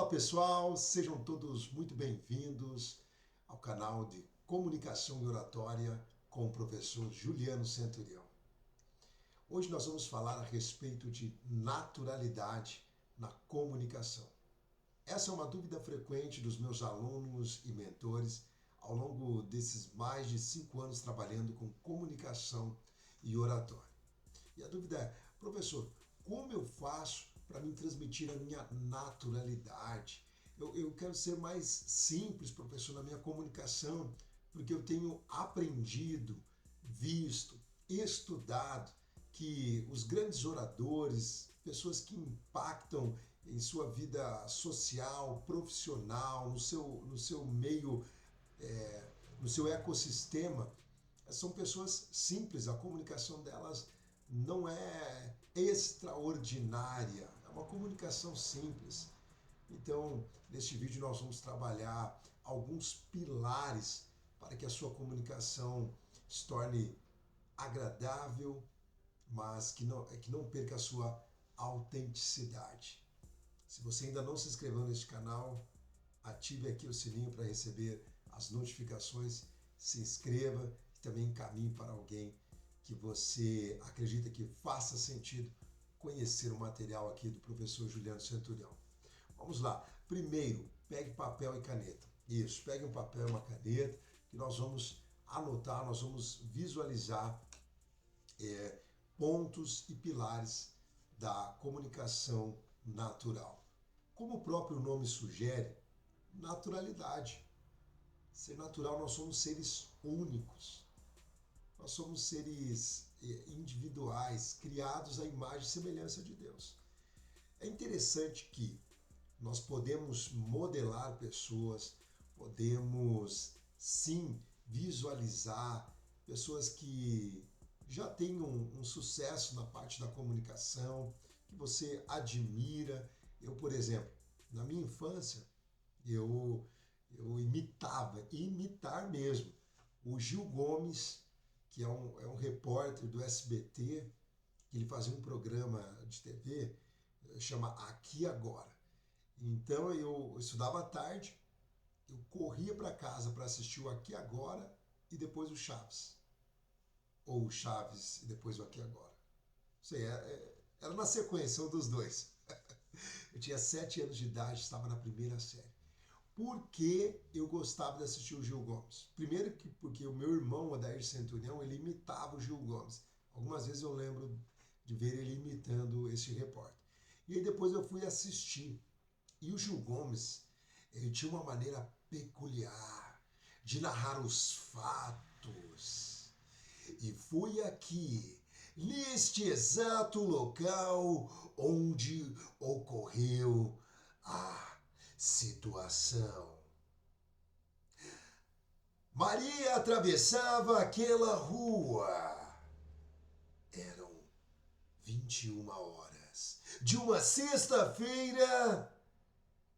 Olá pessoal, sejam todos muito bem-vindos ao canal de Comunicação e Oratória com o professor Juliano Centurião. Hoje nós vamos falar a respeito de naturalidade na comunicação. Essa é uma dúvida frequente dos meus alunos e mentores ao longo desses mais de 5 anos trabalhando com comunicação e oratória. E a dúvida é, professor, como eu faço para me transmitir a minha naturalidade? Eu quero ser mais simples, professor, na minha comunicação, porque eu tenho aprendido, visto, estudado que os grandes oradores, pessoas que impactam em sua vida social, profissional, no seu meio, no seu ecossistema, são pessoas simples, a comunicação delas não é extraordinária, é uma comunicação simples. Então, neste vídeo nós vamos trabalhar alguns pilares para que a sua comunicação se torne agradável, mas que não perca a sua autenticidade. Se você ainda não se inscreveu neste canal, ative aqui o sininho para receber as notificações, se inscreva e também encaminhe para alguém que você acredita que faça sentido conhecer o material aqui do professor Juliano Centurião. Vamos lá. Primeiro, pegue papel e caneta. Isso, pegue um papel e uma caneta que nós vamos anotar, nós vamos visualizar pontos e pilares da comunicação natural. Como o próprio nome sugere, naturalidade. Ser natural, nós somos seres únicos. Nós somos seres individuais, criados à imagem e semelhança de Deus. É interessante que nós podemos modelar pessoas, podemos sim visualizar pessoas que já têm um sucesso na parte da comunicação, que você admira. Eu, por exemplo, na minha infância, eu imitar mesmo, o Gil Gomes, que é um repórter do SBT, que ele fazia um programa de TV, chama Aqui Agora. Então eu estudava à tarde, eu corria para casa para assistir o Aqui Agora e depois o Chaves. Ou o Chaves e depois o Aqui Agora. Não sei, era na sequência um dos dois. Eu tinha 7 anos de idade, estava na primeira série. Por que eu gostava de assistir o Gil Gomes? Primeiro que porque o meu irmão, o Adair Centurião, ele imitava o Gil Gomes. Algumas vezes eu lembro de ver ele imitando esse repórter. E aí depois eu fui assistir. E o Gil Gomes, ele tinha uma maneira peculiar de narrar os fatos. E foi aqui, neste exato local, onde ocorreu a situação. Maria atravessava aquela rua. Eram 21 horas de uma sexta-feira.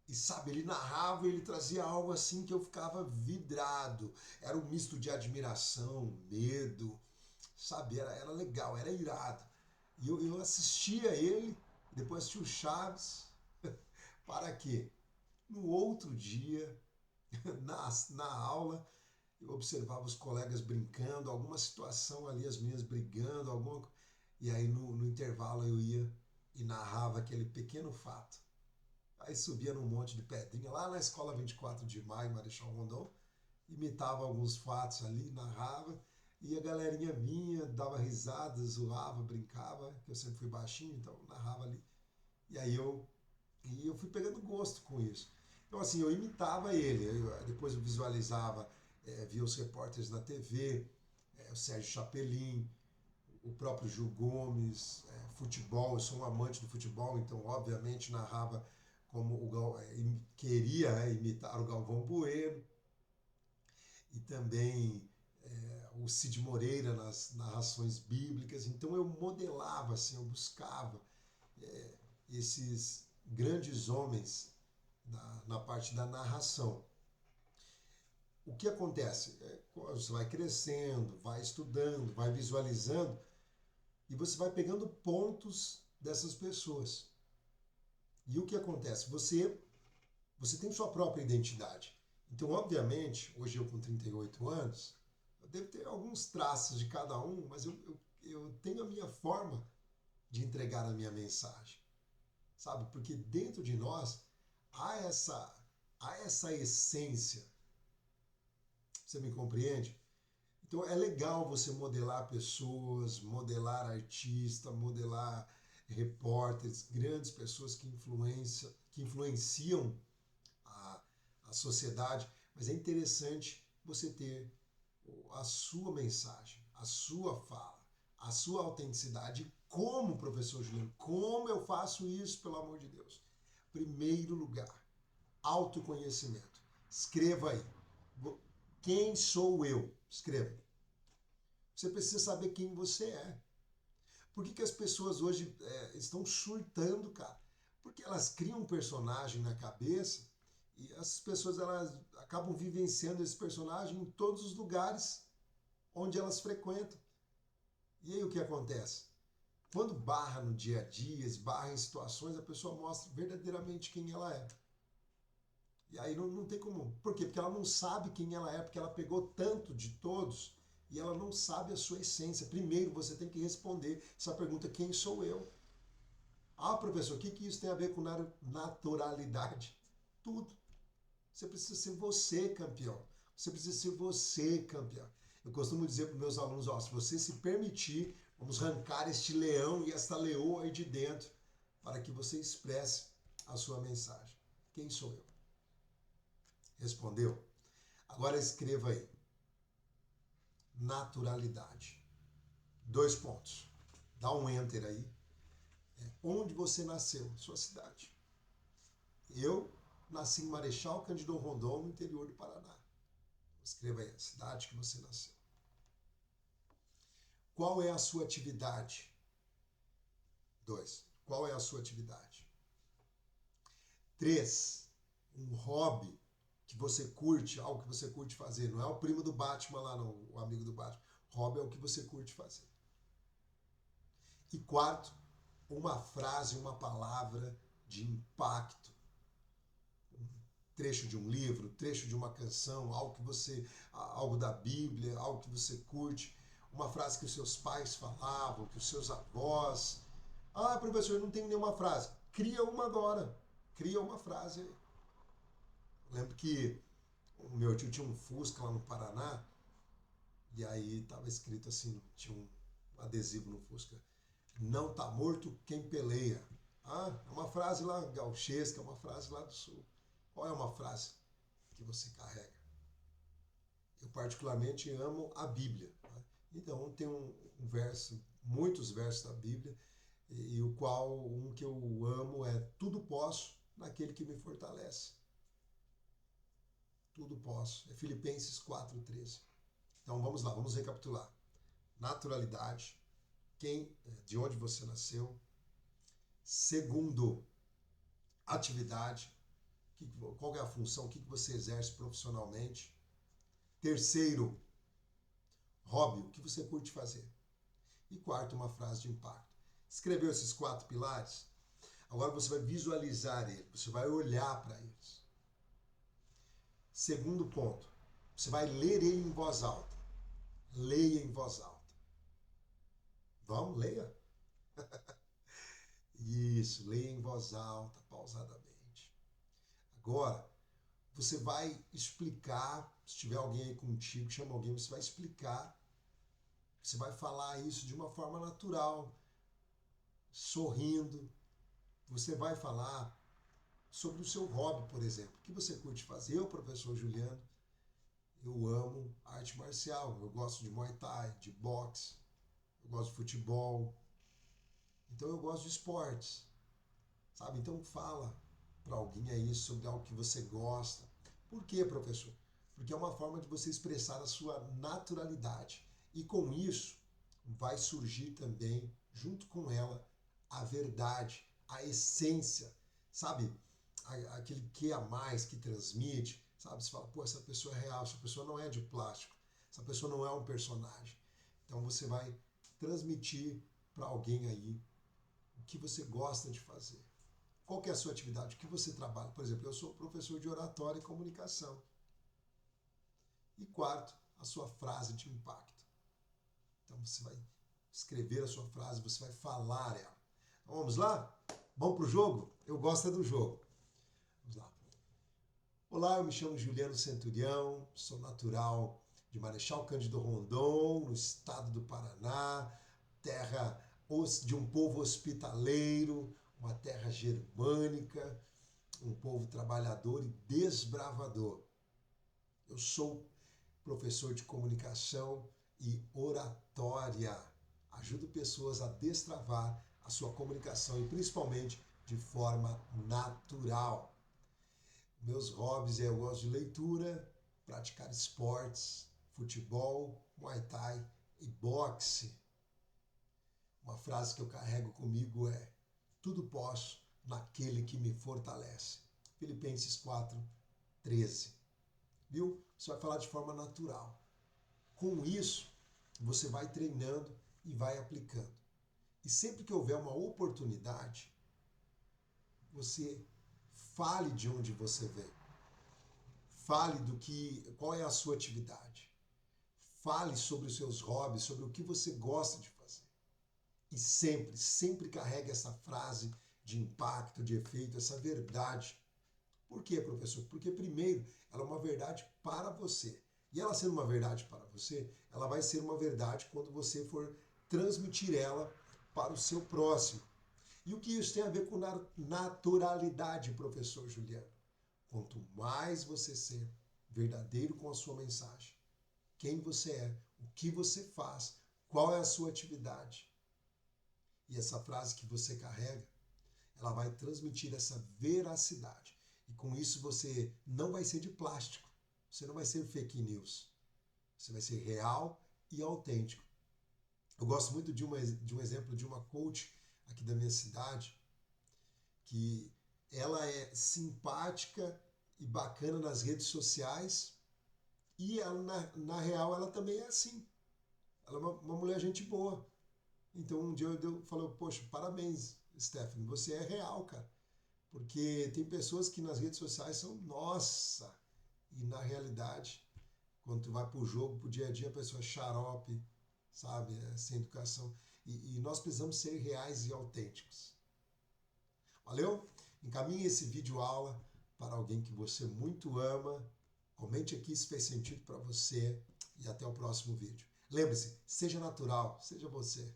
E sabe, ele narrava, ele trazia algo assim que eu ficava vidrado. Era um misto de admiração, medo, sabe? Era legal, era irado. E eu assistia ele, depois assistia o Chaves. Para quê? No outro dia, na aula, eu observava os colegas brincando, alguma situação ali, as meninas brigando, e aí no intervalo eu ia e narrava aquele pequeno fato. Aí subia num monte de pedrinha, lá na escola 24 de maio, Marechal Rondon, imitava alguns fatos ali, narrava, e a galerinha vinha, dava risada, zoava, brincava, que eu sempre fui baixinho, então narrava ali. E aí eu fui pegando gosto com isso. Então assim, eu imitava ele, depois eu visualizava, via os repórteres na TV, o Sérgio Chapelin, o próprio Gil Gomes, futebol, eu sou um amante do futebol, então obviamente narrava como queria imitar o Galvão Bueno, e também o Cid Moreira nas narrações bíblicas. Então eu modelava, assim, eu buscava esses grandes homens na parte da narração. O que acontece? Você vai crescendo, vai estudando, vai visualizando e você vai pegando pontos dessas pessoas. E o que acontece? Você Você tem sua própria identidade. Então, obviamente, hoje eu com 38 anos, eu devo ter alguns traços de cada um, mas eu tenho a minha forma de entregar a minha mensagem, sabe? Porque dentro de nós há essa essência. Você me compreende? Então é legal você modelar pessoas, modelar artistas, modelar repórteres, grandes pessoas que influenciam a, a sociedade, mas é interessante você ter a sua mensagem, a sua fala, a sua autenticidade. Como, professor Juliano, como eu faço isso, pelo amor de Deus? Primeiro lugar, autoconhecimento. Escreva aí. Quem sou eu? Escreva. Você precisa saber quem você é. Por que as pessoas hoje estão surtando, cara? Porque elas criam um personagem na cabeça e essas pessoas elas acabam vivenciando esse personagem em todos os lugares onde elas frequentam. E aí o que acontece? Quando barra no dia a dia, esbarra em situações, a pessoa mostra verdadeiramente quem ela é. E aí não tem como. Por quê? Porque ela não sabe quem ela é, porque ela pegou tanto de todos e ela não sabe a sua essência. Primeiro você tem que responder essa pergunta: quem sou eu? Ah, professor, o que isso tem a ver com naturalidade? Tudo. Você precisa ser você campeão. Você precisa ser você campeão. Eu costumo dizer para os meus alunos, ó, se você se permitir, vamos arrancar este leão e esta leoa aí de dentro para que você expresse a sua mensagem. Quem sou eu? Respondeu? Agora escreva aí. Naturalidade. 2 pontos. Dá um enter aí. Onde você nasceu? Sua cidade. Eu nasci em Marechal Cândido Rondon, no interior do Paraná. Escreva aí a cidade que você nasceu. Qual é a sua atividade? 2. Qual é a sua atividade? 3. Um hobby que você curte, algo que você curte fazer. Não é o primo do Batman lá, não, o amigo do Batman. Hobby é o que você curte fazer. E 4, uma frase, uma palavra de impacto. Um trecho de um livro, trecho de uma canção, algo da Bíblia, algo que você curte, uma frase que os seus pais falavam, que os seus avós. Ah, professor, eu não tenho nenhuma frase. Cria uma agora. Cria uma frase aí. Lembro que o meu tio tinha um Fusca lá no Paraná, e aí estava escrito assim, tinha um adesivo no Fusca: não tá morto quem peleia. Ah, é uma frase lá gauchesca, é uma frase lá do sul. Qual é uma frase que você carrega? Eu particularmente amo a Bíblia. Né? Então tem um verso, muitos versos da Bíblia, e o qual um que eu amo é: tudo posso naquele que me fortalece. Tudo posso. É Filipenses 4:13. Então vamos lá, vamos recapitular. Naturalidade, de onde você nasceu. Segundo, atividade, qual é a função, o que você exerce profissionalmente. Terceiro, hobby, o que você curte fazer. E quarto, uma frase de impacto. Escreveu esses 4 pilares? Agora você vai visualizar ele, você vai olhar para eles. Segundo ponto, você vai ler ele em voz alta. Leia em voz alta. Vamos, leia. Isso, leia em voz alta, pausadamente. Agora, você vai explicar, se tiver alguém aí contigo, chama alguém, você vai explicar, você vai falar isso de uma forma natural, sorrindo. Você vai falar sobre o seu hobby, por exemplo. O que você curte fazer? Eu, professor Juliano, eu amo arte marcial. Eu gosto de Muay Thai, de boxe, eu gosto de futebol. Então eu gosto de esportes, sabe? Então fala para alguém aí sobre algo que você gosta. Por quê, professor? Porque é uma forma de você expressar a sua naturalidade. E com isso vai surgir também, junto com ela, a verdade, a essência, sabe? Aquele que a mais que transmite, sabe? Você fala, pô, essa pessoa é real, essa pessoa não é de plástico, essa pessoa não é um personagem. Então você vai transmitir para alguém aí o que você gosta de fazer. Qual que é a sua atividade? O que você trabalha? Por exemplo, eu sou professor de oratória e comunicação. E quarto, a sua frase de impacto. Então você vai escrever a sua frase, você vai falar ela. Então, vamos lá? Vamos para o jogo? Eu gosto do jogo. Vamos lá. Olá, eu me chamo Juliano Centurião, sou natural de Marechal Cândido Rondon, no estado do Paraná, terra de um povo hospitaleiro, uma terra germânica, um povo trabalhador e desbravador. Eu sou professor de comunicação e oratória. Ajudo pessoas a destravar a sua comunicação e principalmente de forma natural. Meus hobbies eu gosto de leitura, praticar esportes, futebol, muay thai e boxe. Uma frase que eu carrego comigo é: tudo posso naquele que me fortalece. Filipenses 4:13. Viu? Você vai falar de forma natural. Com isso, você vai treinando e vai aplicando. E sempre que houver uma oportunidade, você fale de onde você vem. Fale qual é a sua atividade. Fale sobre os seus hobbies, sobre o que você gosta de fazer. E sempre, sempre carregue essa frase de impacto, de efeito, essa verdade. Por quê, professor? Porque primeiro, ela é uma verdade para você. E ela sendo uma verdade para você, ela vai ser uma verdade quando você for transmitir ela para o seu próximo. E o que isso tem a ver com naturalidade, professor Juliano? Quanto mais você ser verdadeiro com a sua mensagem, quem você é, o que você faz, qual é a sua atividade, e essa frase que você carrega, ela vai transmitir essa veracidade. E com isso você não vai ser de plástico, você não vai ser fake news, você vai ser real e autêntico. Eu gosto muito de um exemplo de uma coach aqui da minha cidade, que ela é simpática e bacana nas redes sociais e ela, na real ela também é assim. Ela é uma mulher gente boa. Então um dia eu falei, poxa, parabéns, Stephanie, você é real, cara. Porque tem pessoas que nas redes sociais são nossa, e na realidade, quando tu vai pro jogo, pro dia a dia, a pessoa é xarope, sabe, sem educação. E nós precisamos ser reais e autênticos. Valeu? Encaminhe esse vídeo aula para alguém que você muito ama. Comente aqui se fez sentido para você e até o próximo vídeo. Lembre-se, seja natural, seja você.